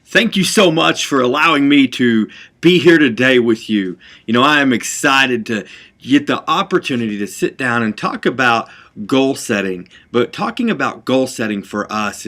Thank you so much for allowing me to be here today with you. I am excited to get the opportunity to sit down and talk about goal setting. But talking about goal setting for us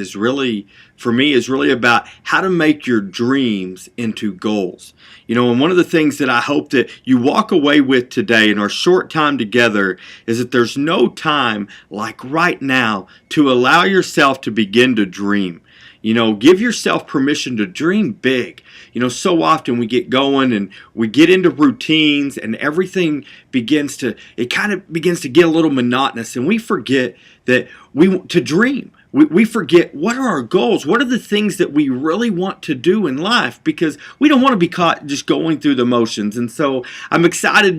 for me, is really about how to make your dreams into goals. And one of the things that I hope that you walk away with today in our short time together is that there's no time like right now to allow yourself to begin to dream. Give yourself permission to dream big. So often we get going and we get into routines and everything it kind of begins to get a little monotonous, and we forget that we want to dream. We forget what are our goals, what are the things that we really want to do in life, because we don't want to be caught just going through the motions. And so I'm excited,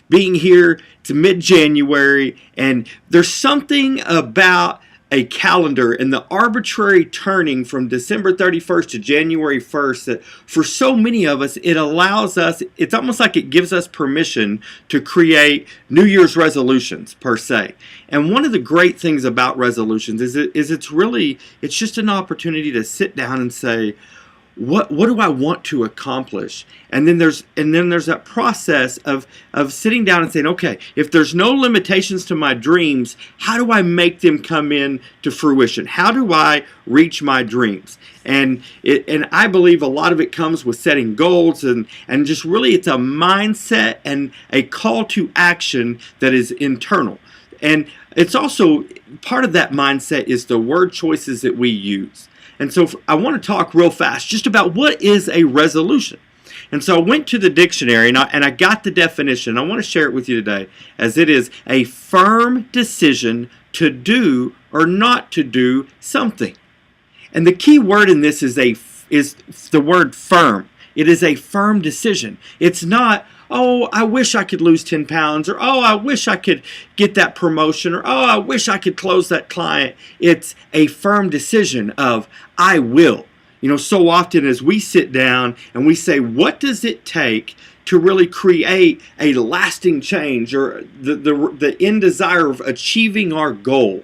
being here. It's mid-January, and there's something about a calendar and the arbitrary turning from December 31st to January 1st that for so many of us, it's almost like it gives us permission to create New Year's resolutions per se. And one of the great things about resolutions is it's just an opportunity to sit down and say, what do I want to accomplish? And then there's that process of sitting down and saying, okay, if there's no limitations to my dreams, how do I make them come in to fruition? How do I reach my dreams? And I believe a lot of it comes with setting goals and just really it's a mindset and a call to action that is internal. And it's also part of that mindset is the word choices that we use. And so I want to talk real fast just about what is a resolution. And so I went to the dictionary and I got the definition. I want to share it with you today, as it is a firm decision to do or not to do something. And the key word in this is the word firm. It is a firm decision. It's not, oh, I wish I could lose 10 pounds, or oh, I wish I could get that promotion, or oh, I wish I could close that client. It's a firm decision of, I will. So often as we sit down and we say, what does it take to really create a lasting change, or the end desire of achieving our goal,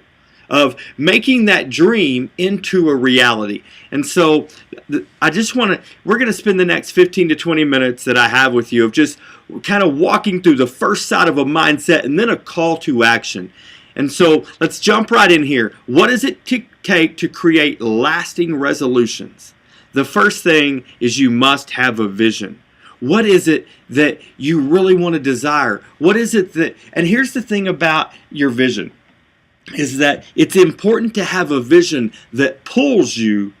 of making that dream into a reality? And so we're going to spend the next 15 to 20 minutes that I have with you of just kind of walking through the first side of a mindset and then a call to action. And so let's jump right in here. What does it take to create lasting resolutions? The first thing is you must have a vision. What is it that you really want to desire? And here's the thing about your vision, is that it's important to have a vision that pulls you,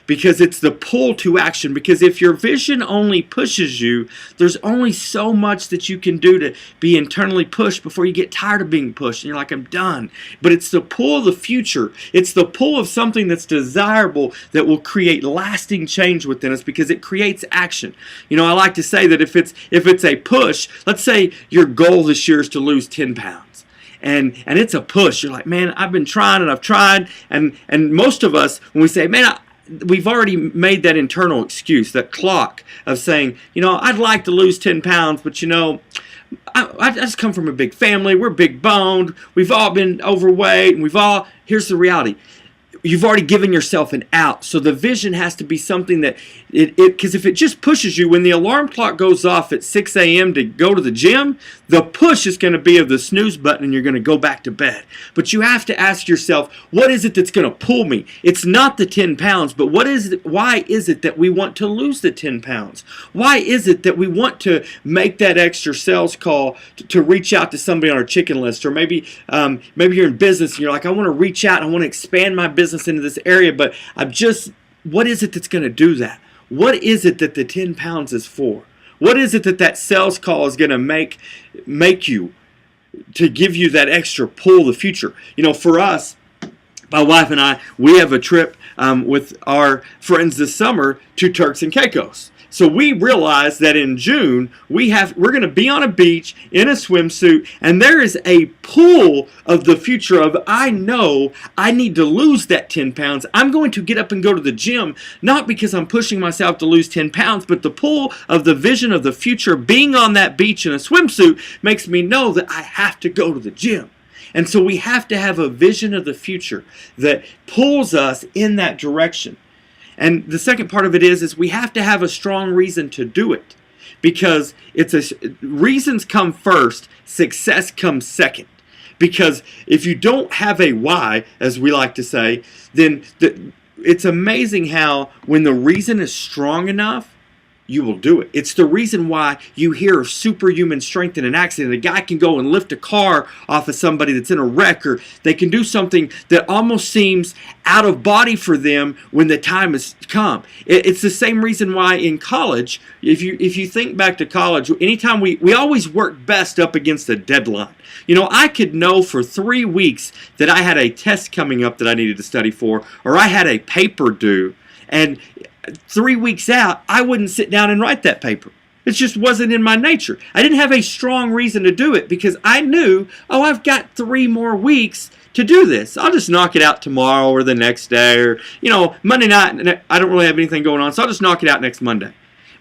because it's the pull to action. Because if your vision only pushes you, there's only so much that you can do to be internally pushed before you get tired of being pushed and you're like, I'm done. But it's the pull of the future. It's the pull of something that's desirable that will create lasting change within us, because it creates action. I like to say that if it's a push, let's say your goal this year is to lose 10 pounds. And it's a push. You're like, man, I've been trying and I've tried. And most of us, when we say, man, we've already made that internal excuse, that clock of saying, I'd like to lose 10 pounds, but I just come from a big family. We're big boned. We've all been overweight, and here's the reality. You've already given yourself an out. So the vision has to be something that because if it just pushes you, when the alarm clock goes off at 6 a.m. to go to the gym, the push is going to be of the snooze button and you're going to go back to bed. But you have to ask yourself, what is it that's going to pull me? It's not the 10 pounds, but why is it that we want to lose the 10 pounds? Why is it that we want to make that extra sales call to reach out to somebody on our chicken list? Or maybe you're in business and you're like, I want to reach out, I want to expand my business into this area, but what is it that's going to do that? What is it that the 10 pounds is for? What is it that sales call is going to make you, to give you that extra pull the future? For us, my wife and I, we have a trip with our friends this summer to Turks and Caicos. So we realized that in June, we're going to be on a beach in a swimsuit, and there is a pull of the future of, I know I need to lose that 10 pounds. I'm going to get up and go to the gym, not because I'm pushing myself to lose 10 pounds, but the pull of the vision of the future, being on that beach in a swimsuit, makes me know that I have to go to the gym. And so we have to have a vision of the future that pulls us in that direction. And the second part of it is we have to have a strong reason to do it, because reasons come first, success comes second. Because if you don't have a why, as we like to say, then it's amazing how when the reason is strong enough, you will do it. It's the reason why you hear of superhuman strength in an accident. A guy can go and lift a car off of somebody that's in a wreck, or they can do something that almost seems out of body for them when the time has come. It's the same reason why in college, if you think back to college, anytime we always work best up against a deadline. You know, I could know for 3 weeks that I had a test coming up that I needed to study for, or I had a paper due, and 3 weeks out, I wouldn't sit down and write that paper. It just wasn't in my nature. I didn't have a strong reason to do it because I knew, oh, I've got 3 more weeks to do this. I'll just knock it out tomorrow or the next day, or, you know, Monday night, I don't really have anything going on, so I'll just knock it out next Monday.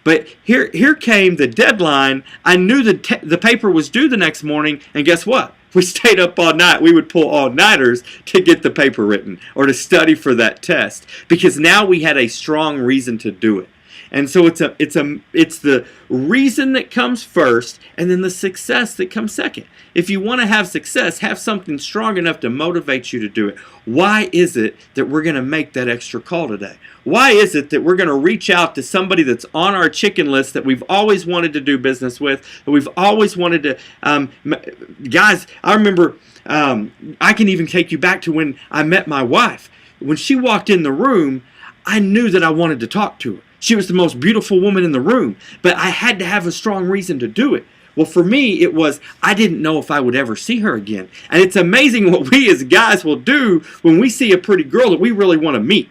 But here came the deadline. I knew the paper was due the next morning, and guess what? We stayed up all night. We would pull all-nighters to get the paper written or to study for that test, because now we had a strong reason to do it. And so it's the reason that comes first, and then the success that comes second. If you want to have success, have something strong enough to motivate you to do it. Why is it that we're going to make that extra call today? Why is it that we're going to reach out to somebody that's on our chicken list that we've always wanted to do business with, that we've always wanted to, guys, I remember, I can even take you back to when I met my wife. When she walked in the room, I knew that I wanted to talk to her. She was the most beautiful woman in the room, but I had to have a strong reason to do it. Well, for me, it was I didn't know if I would ever see her again. And it's amazing what we as guys will do when we see a pretty girl that we really want to meet.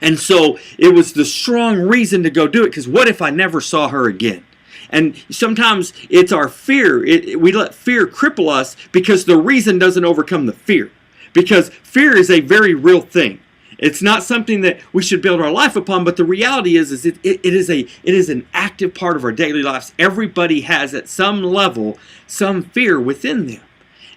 And so it was the strong reason to go do it, because what if I never saw her again? And sometimes it's our fear. We let fear cripple us because the reason doesn't overcome the fear. Because fear is a very real thing. It's not something that we should build our life upon, but the reality is it is an active part of our daily lives. Everybody has at some level some fear within them.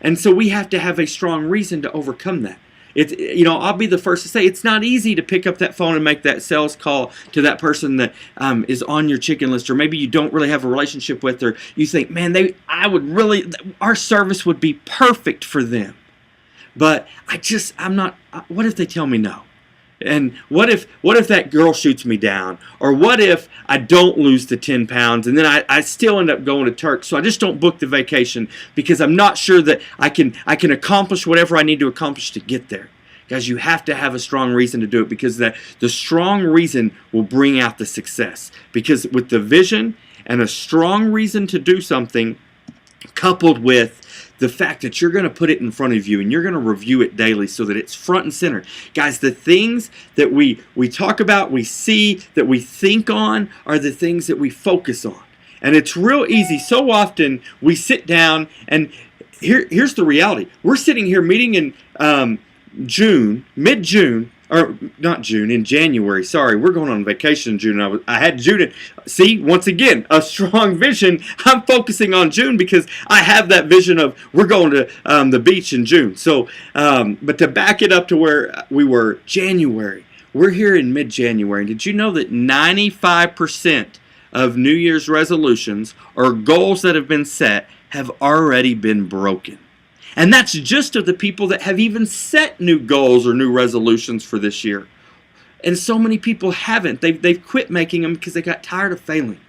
And so we have to have a strong reason to overcome that. I'll be the first to say it's not easy to pick up that phone and make that sales call to that person that is on your chicken list, or maybe you don't really have a relationship with, or you think, man, our service would be perfect for them. But I'm not, what if they tell me no? And what if that girl shoots me down? Or what if I don't lose the 10 pounds and then I still end up going to Turks, so I just don't book the vacation because I'm not sure that I can accomplish whatever I need to accomplish to get there. Guys, you have to have a strong reason to do it, because the strong reason will bring out the success. Because with the vision and a strong reason to do something, coupled with the fact that you're going to put it in front of you and you're going to review it daily so that it's front and center. Guys, the things that we talk about, we see, that we think on are the things that we focus on. And it's real easy. So often we sit down, and here's the reality. We're sitting here meeting in mid-June, or not June, in January. Sorry, we're going on vacation in June. I had June. See, once again, a strong vision. I'm focusing on June because I have that vision of we're going to the beach in June. So, but to back it up to where we were, January. We're here in mid-January. Did you know that 95% of New Year's resolutions or goals that have been set have already been broken? And that's just of the people that have even set new goals or new resolutions for this year. And so many people haven't. They've quit making them because they got tired of failing.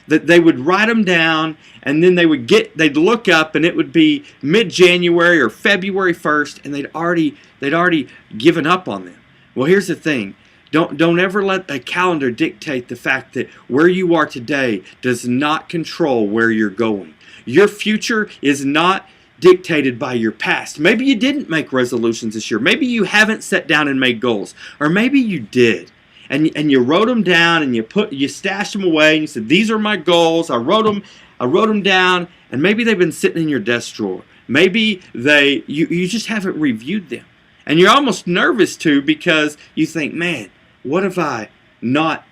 That they would write them down, and then they'd look up, and it would be mid-January or February 1st, and they'd already given up on them. Well, here's the thing. Don't ever let a calendar dictate the fact that where you are today does not control where you're going. Your future is not dictated by your past. Maybe you didn't make resolutions this year. Maybe you haven't sat down and made goals. Or maybe you did. And you wrote them down, and you stashed them away, and you said, these are my goals. I wrote them down, and maybe they've been sitting in your desk drawer. Maybe you just haven't reviewed them. And you're almost nervous too, because you think, man, what have I not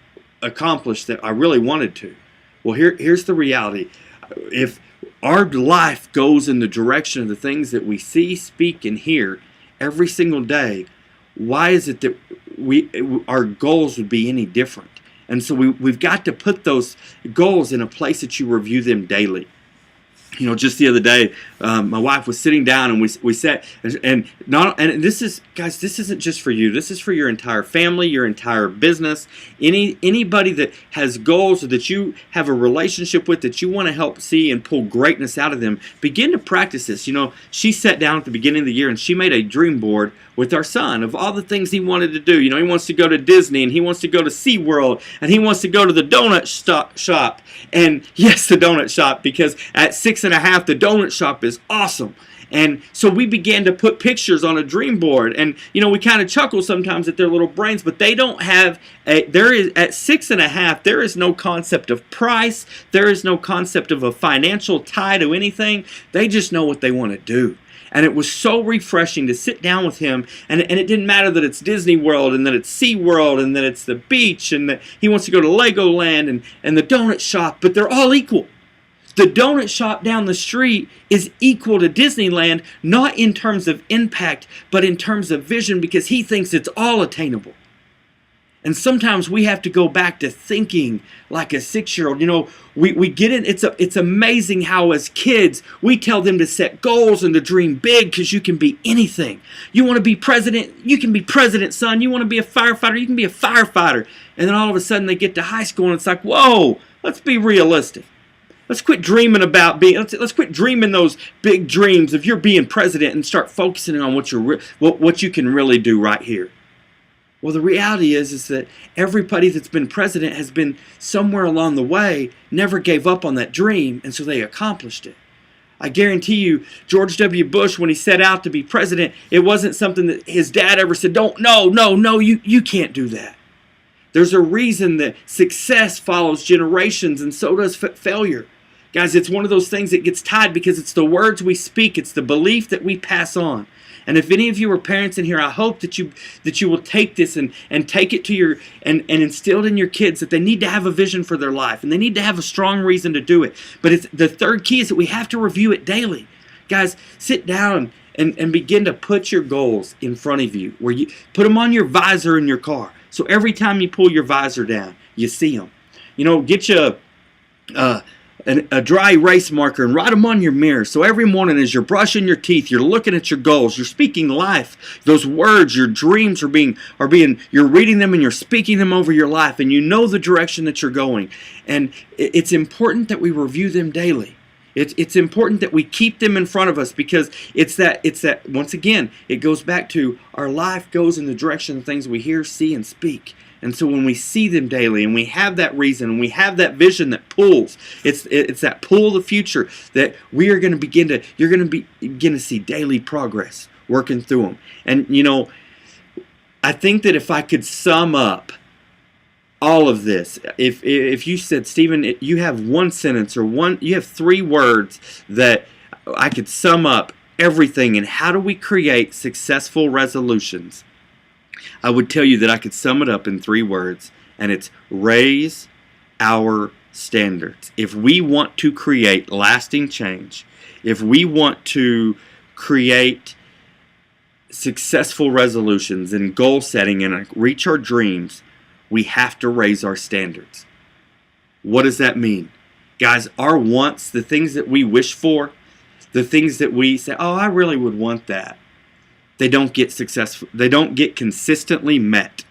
accomplished that I really wanted to? Well, here's the reality. If our life goes in the direction of the things that we see, speak, and hear every single day, why is it that our goals would be any different. And so we've got to put those goals in a place that you review them daily. Just the other day, my wife was sitting down and we sat and this is, guys, this isn't just for you. This is for your entire family, your entire business, anybody that has goals or that you have a relationship with that you want to help see and pull greatness out of them. Begin to practice this. She sat down at the beginning of the year and she made a dream board with our son of all the things he wanted to do. He wants to go to Disney and he wants to go to SeaWorld and he wants to go to the donut shop. And yes, the donut shop, because at 6.5, the donut shop is awesome. And so we began to put pictures on a dream board, and we kind of chuckle sometimes at their little brains, but they don't have at 6.5, there is no concept of price, there is no concept of a financial tie to anything. They just know what they want to do. And it was so refreshing to sit down with him, and it didn't matter that it's Disney World and that it's SeaWorld and that it's the beach and that he wants to go to Legoland and the donut shop, but they're all equal. The donut shop down the street is equal to Disneyland, not in terms of impact, but in terms of vision, because he thinks it's all attainable. And sometimes we have to go back to thinking like a 6-year-old. We get in. It's amazing how as kids we tell them to set goals and to dream big, because you can be anything. You want to be president, you can be president, son. You want to be a firefighter, you can be a firefighter. And then all of a sudden they get to high school and it's like, whoa, let's be realistic. Let's quit dreaming about being. Let's quit dreaming those big dreams of you're being president and start focusing on what you can really do right here. Well, the reality is that everybody that's been president has been somewhere along the way, never gave up on that dream, and so they accomplished it. I guarantee you, George W. Bush, when he set out to be president, it wasn't something that his dad ever said, no, you can't do that. There's a reason that success follows generations, and so does failure. Guys, it's one of those things that gets tied because it's the words we speak, it's the belief that we pass on. And if any of you are parents in here, I hope that you will take this and take it to and instill it in your kids that they need to have a vision for their life and they need to have a strong reason to do it. But the third key is that we have to review it daily. Guys, sit down and begin to put your goals in front of you, where you put them on your visor in your car. So every time you pull your visor down, you see them. Get you a dry erase marker and write them on your mirror. So every morning as you're brushing your teeth, you're looking at your goals, you're speaking life. Those words, your dreams you're reading them and you're speaking them over your life, and you know the direction that you're going. And it's important that we review them daily. It's important that we keep them in front of us, because it's that once again, it goes back to our life goes in the direction of things we hear, see, and speak. And so when we see them daily and we have that reason and we have that vision that pulls, it's that pull of the future that you're going to begin to see daily progress working through them. And I think that if I could sum up all of this, if you said, Stephen, you have one sentence or you have 3 words that I could sum up everything in how do we create successful resolutions, I would tell you that I could sum it up in 3 words, and it's raise our standards. If we want to create lasting change, if we want to create successful resolutions and goal setting and reach our dreams, we have to raise our standards. What does that mean? Guys, our wants, the things that we wish for, the things that we say, oh, I really would want that, they don't get successful. They don't get consistently met.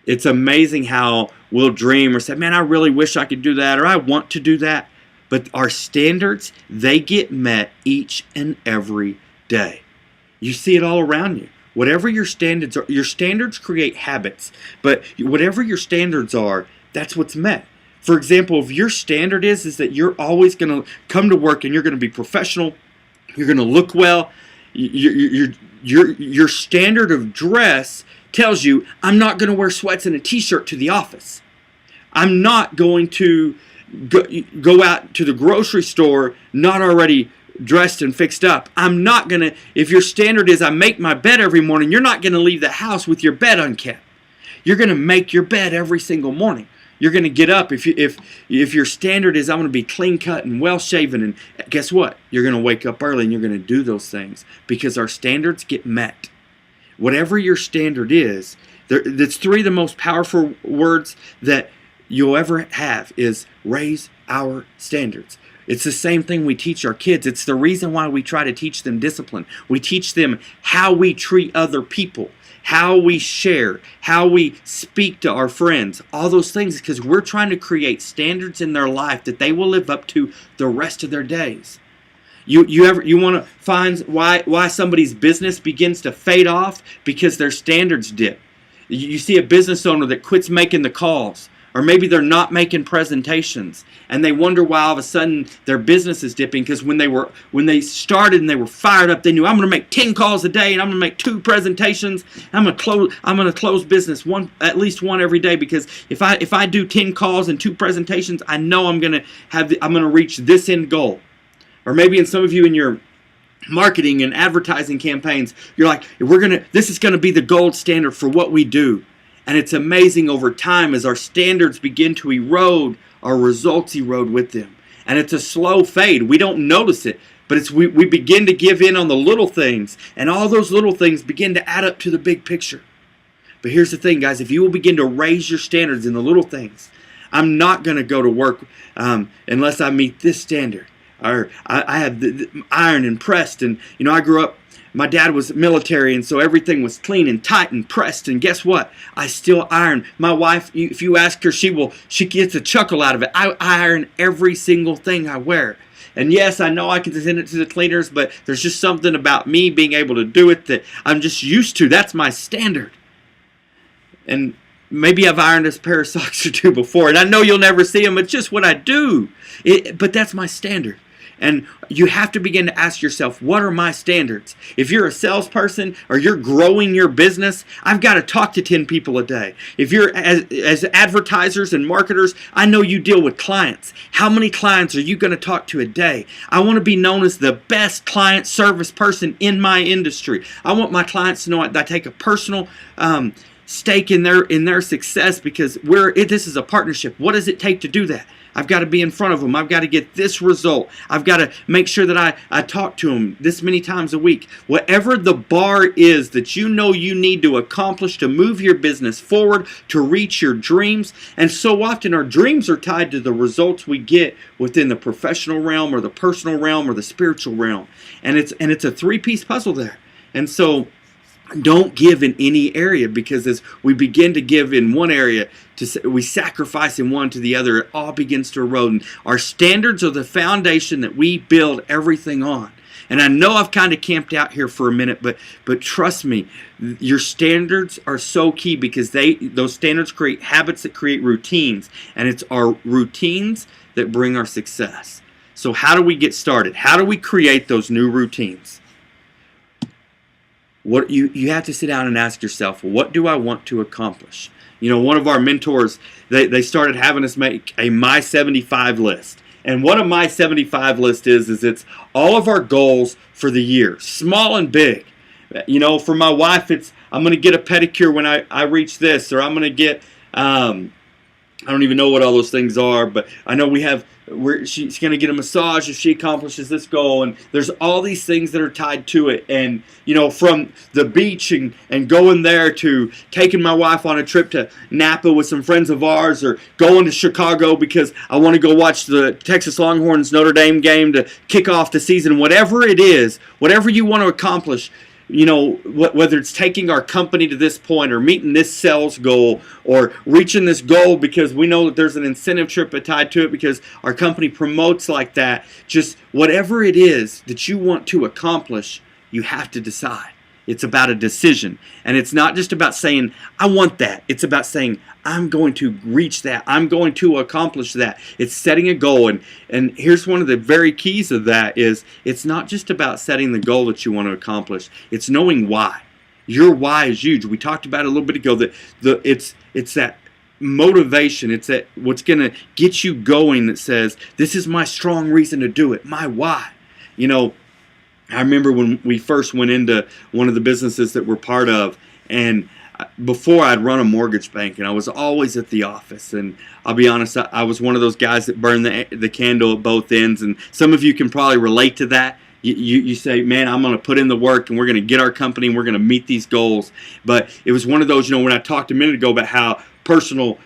It's amazing how we'll dream or say, man, I really wish I could do that, or I want to do that. But our standards, they get met each and every day. You see it all around you. Whatever your standards are, your standards create habits. But whatever your standards are, that's what's met. For example, if your standard is that you're always going to come to work and you're going to be professional, you're going to look well, your standard of dress tells you, I'm not going to wear sweats and a t-shirt to the office. I'm not going to go out to the grocery store not already dressed and fixed up. I'm not going to, if your standard is I make my bed every morning, you're not going to leave the house with your bed unkept. You're going to make your bed every single morning. You're going to get up. If your standard is I'm going to be clean cut and well shaven, and guess what? You're going to wake up early and you're going to do those things because our standards get met. Whatever your standard is, That's three of the most powerful words that you'll ever have is raise our standards. It's the same thing we teach our kids. It's the reason why we try to teach them discipline. We teach them how we treat other people, how we share, how we speak to our friends, all those things, because we're trying to create standards in their life that they will live up to the rest of their days. You want to find why somebody's business begins to fade off? Because their standards dip. You see a business owner that quits making the calls, or maybe they're not making presentations, and they wonder why all of a sudden their business is dipping. Because when they started and they were fired up, they knew, I'm going to make 10 calls a day, and I'm going to make 2 presentations. I'm going to close business at least one every day, because if I do 10 calls and 2 presentations, I know I'm going to reach this end goal. Or maybe in some of you in your marketing and advertising campaigns, you're like, this is going to be the gold standard for what we do. And it's amazing over time as our standards begin to erode, our results erode with them. And it's a slow fade. We don't notice it, but we begin to give in on the little things, and all those little things begin to add up to the big picture. But here's the thing, guys. If you will begin to raise your standards in the little things, I'm not going to go to work unless I meet this standard. Or I have the iron and pressed, and I grew up. My dad was military, and so everything was clean and tight and pressed. And guess what? I still iron. My wife, if you ask her, she gets a chuckle out of it. I iron every single thing I wear. And yes, I know I can send it to the cleaners, but there's just something about me being able to do it that I'm just used to. That's my standard. And maybe I've ironed a pair of socks or 2 before, and I know you'll never see them. It's just what I do. But that's my standard. And you have to begin to ask yourself, what are my standards? If you're a salesperson or you're growing your business, I've got to talk to 10 people a day. If you're as advertisers and marketers, I know you deal with clients. How many clients are you going to talk to a day? I want to be known as the best client service person in my industry. I want my clients to know that I take a personal stake in their success, because this is a partnership. What does it take to do that? I've got to be in front of them. I've got to get this result. I've got to make sure that I talk to them this many times a week. Whatever the bar is that you know you need to accomplish to move your business forward, to reach your dreams. And so often our dreams are tied to the results we get within the professional realm or the personal realm or the spiritual realm. And it's a 3-piece puzzle there. And so don't give in any area, because as we begin to give in one area, we sacrifice in one to the other, it all begins to erode. And our standards are the foundation that we build everything on. And I know I've kind of camped out here for a minute, but trust me, your standards are so key, because those standards create habits that create routines, and it's our routines that bring our success. So how do we get started? How do we create those new routines? What you have to sit down and ask yourself, what do I want to accomplish? One of our mentors, they started having us make a My 75 list. And what a My 75 list is it's all of our goals for the year, small and big. For my wife, it's I'm going to get a pedicure when I reach this, or I'm going to get, I don't even know what all those things are, but I know she's going to get a massage if she accomplishes this goal. And there's all these things that are tied to it. And, from the beach and going there to taking my wife on a trip to Napa with some friends of ours, or going to Chicago because I want to go watch the Texas Longhorns Notre Dame game to kick off the season. Whatever it is, whatever you want to accomplish, whether it's taking our company to this point, or meeting this sales goal, or reaching this goal because we know that there's an incentive trip tied to it because our company promotes like that. Just whatever it is that you want to accomplish, you have to decide. It's about a decision. And it's not just about saying, I want that. It's about saying, I'm going to reach that. I'm going to accomplish that. It's setting a goal. And here's one of the very keys of that is it's not just about setting the goal that you want to accomplish. It's knowing why. Your why is huge. We talked about it a little bit ago that it's that motivation. It's that what's going to get you going that says, this is my strong reason to do it. My why. I remember when we first went into one of the businesses that we're part of, and before I'd run a mortgage bank, and I was always at the office. And I'll be honest, I was one of those guys that burned the candle at both ends. And some of you can probably relate to that. You say, man, I'm going to put in the work and we're going to get our company and we're going to meet these goals. But it was one of those, when I talked a minute ago about how personal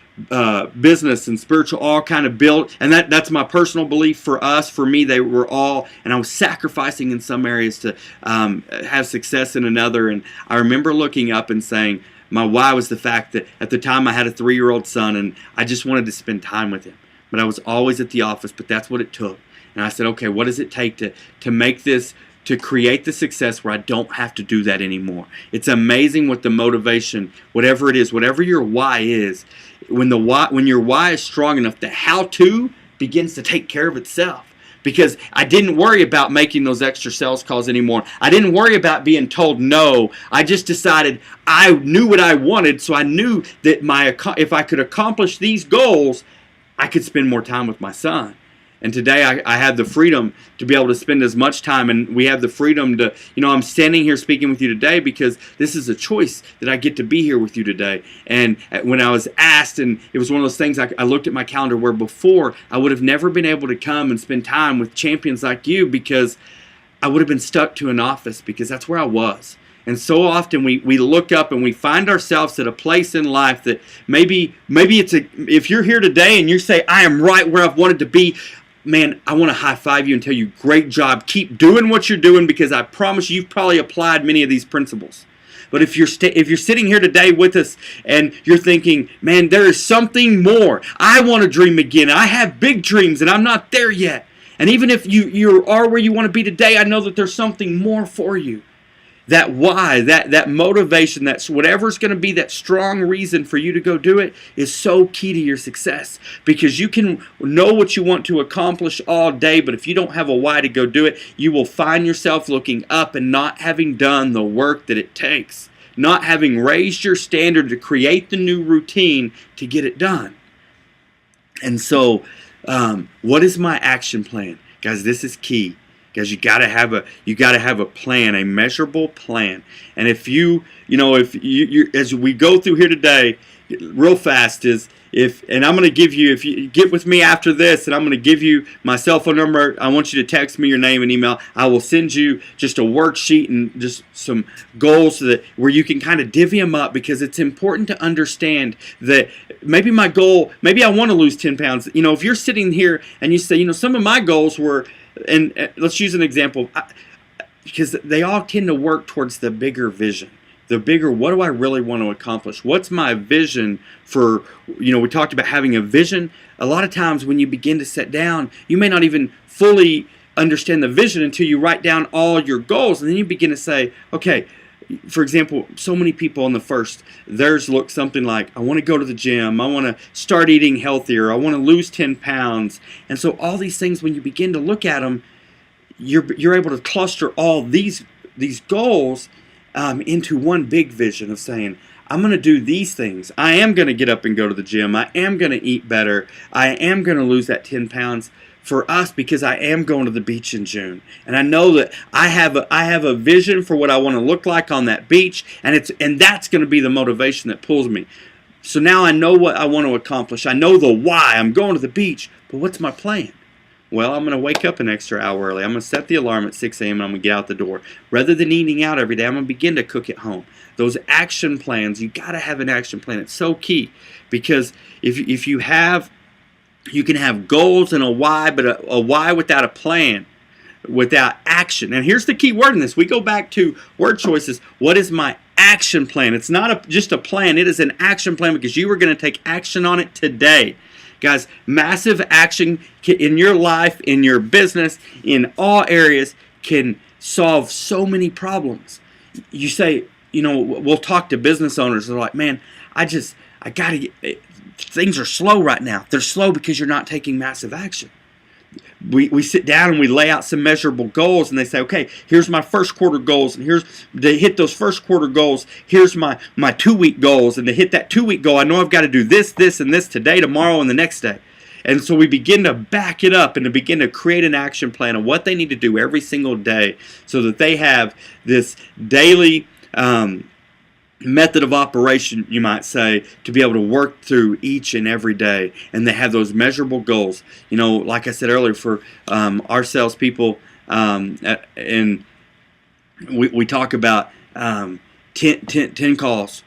business and spiritual all kind of built, and that's my personal belief. For us, for me, they were all, and I was sacrificing in some areas to have success in another. And I remember looking up and saying, my why was the fact that at the time I had a 3-year-old son and I just wanted to spend time with him. But I was always at the office, but that's what it took. And I said, okay, what does it take to make this, to create the success where I don't have to do that anymore? It's amazing what the motivation, whatever it is, whatever your why is, when your why is strong enough, the how-to begins to take care of itself. Because I didn't worry about making those extra sales calls anymore. I didn't worry about being told no. I just decided I knew what I wanted, so I knew that if I could accomplish these goals, I could spend more time with my son. And today I have the freedom to be able to spend as much time, and we have the freedom to, I'm standing here speaking with you today because this is a choice that I get to be here with you today. And when I was asked, and it was one of those things, I looked at my calendar where before I would have never been able to come and spend time with champions like you because I would have been stuck to an office because that's where I was. And so often we look up and we find ourselves at a place in life that maybe if you're here today and you say, I am right where I've wanted to be, man, I want to high five you and tell you, great job. Keep doing what you're doing because I promise you've probably applied many of these principles. But if you're sitting here today with us and you're thinking, man, there is something more. I want to dream again. I have big dreams and I'm not there yet. And even if you are where you want to be today, I know that there's something more for you. That why, that motivation, that's whatever's going to be that strong reason for you to go do it is so key to your success. Because you can know what you want to accomplish all day, but if you don't have a why to go do it, you will find yourself looking up and not having done the work that it takes. Not having raised your standard to create the new routine to get it done. And so, what is my action plan? Guys, this is key. Guys, you gotta have a plan, a measurable plan. And if you as we go through here today, real fast and I'm gonna give you, if you get with me after this, and I'm gonna give you my cell phone number. I want you to text me your name and email. I will send you just a worksheet and just some goals where you can kind of divvy them up, because it's important to understand that maybe my goal, maybe I want to lose 10 pounds. If you're sitting here and you say, some of my goals were. And let's use an example, because they all tend to work towards the bigger vision. The bigger, what do I really want to accomplish? What's my vision for, we talked about having a vision. A lot of times when you begin to sit down, you may not even fully understand the vision until you write down all your goals. And then you begin to say, okay, for example, so many people on the first, theirs look something like, I want to go to the gym, I want to start eating healthier, I want to lose 10 pounds. And so all these things, when you begin to look at them, you're able to cluster all these goals into one big vision of saying, I'm going to do these things. I am going to get up and go to the gym. I am going to eat better. I am going to lose that 10 pounds. For us, because I am going to the beach in June, and I know that I have a vision for what I want to look like on that beach, and that's going to be the motivation that pulls me. So now I know what I want to accomplish. I know the why. I'm going to the beach, but what's my plan? Well, I'm going to wake up an extra hour early. I'm going to set the alarm at 6 a.m. and I'm going to get out the door. Rather than eating out every day, I'm going to begin to cook at home. Those action plans, you got to have an action plan. It's so key, because if you have, you can have goals and a why, but a why without a plan, without action. And here's the key word in this. We go back to word choices. What is my action plan? It's not just a plan. It is an action plan, because you are going to take action on it today. Guys, massive action in your life, in your business, in all areas can solve so many problems. You say, we'll talk to business owners. They're like, man, I got to get... Things are slow right now. They're slow because you're not taking massive action. We sit down and we lay out some measurable goals, and they say, okay, here's my first quarter goals, and here's to hit those first quarter goals, here's my 2-week goals, and to hit that 2-week goal, I know I've got to do this, and this today, tomorrow, and the next day. And so we begin to back it up and to begin to create an action plan of what they need to do every single day, so that they have this daily method of operation, you might say, to be able to work through each and every day. And they have those measurable goals. Like I said earlier, for our salespeople, And we talk about 10 calls,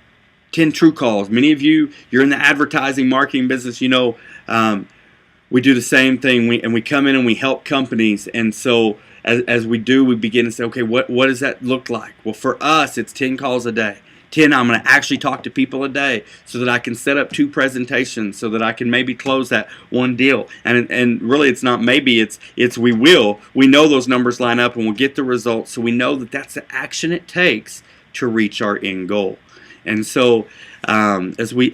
10 true calls. Many of you, you're in the advertising marketing business. We do the same thing. We come in and we help companies. And so as we do, we begin to say, okay, what does that look like? Well, for us, it's 10 calls a day. 10, I'm going to actually talk to people a day so that I can set up 2 presentations, so that I can maybe close that one deal. And really, it's not maybe, it's we will. We know those numbers line up and we'll get the results. So we know that that's the action it takes to reach our end goal. And so as we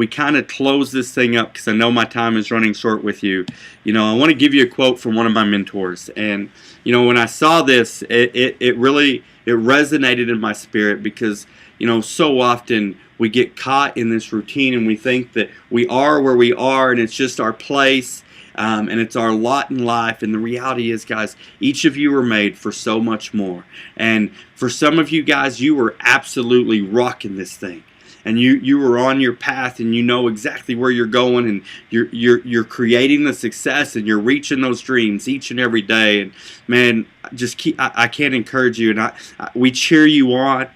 kind of close this thing up, because I know my time is running short with you, I want to give you a quote from one of my mentors. And when I saw this, it really resonated in my spirit, because so often we get caught in this routine and we think that we are where we are and it's just our place, and it's our lot in life. And the reality is, guys, each of you are made for so much more. And for some of you guys, you were absolutely rocking this thing. And you were on your path, and you know exactly where you're going, and you're creating the success, and you're reaching those dreams each and every day. And man, just I can't encourage you, and we cheer you on,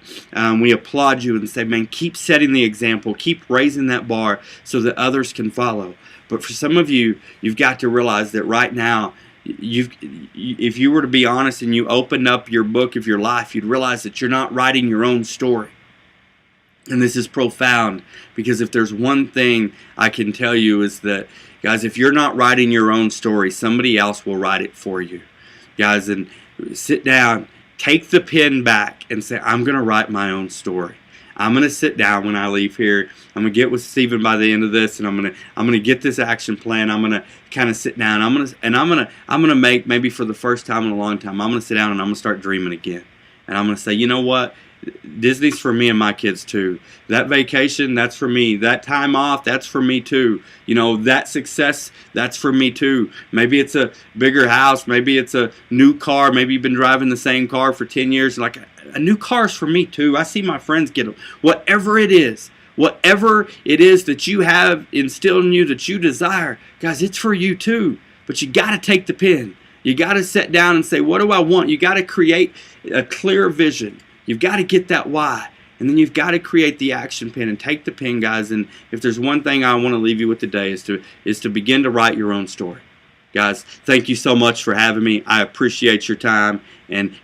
we applaud you, and say, man, keep setting the example, keep raising that bar so that others can follow. But for some of you, you've got to realize that right now, if you were to be honest and you opened up your book of your life, you'd realize that you're not writing your own story. And this is profound, because if there's one thing I can tell you is that, guys, if you're not writing your own story, somebody else will write it for you. Guys, and sit down, take the pen back and say, I'm going to write my own story. I'm going to sit down when I leave here. I'm going to get with Stephen by the end of this, and I'm going to get this action plan. I'm going to kind of sit down. I'm going to make, maybe for the first time in a long time, I'm going to sit down and I'm going to start dreaming again. And I'm going to say, you know what? Disney's for me and my kids too. That vacation, that's for me. That time off, that's for me too. That success, that's for me too. Maybe it's a bigger house. Maybe it's a new car. Maybe you've been driving the same car for 10 years. Like, a new car's for me too. I see my friends get them. Whatever it is that you have instilled in you that you desire, guys, it's for you too. But you got to take the pen. You got to sit down and say, what do I want? You got to create a clear vision. You've got to get that why. And then you've got to create the action pen and take the pen, guys. And if there's one thing I want to leave you with today is to begin to write your own story. Guys, thank you so much for having me. I appreciate your time. And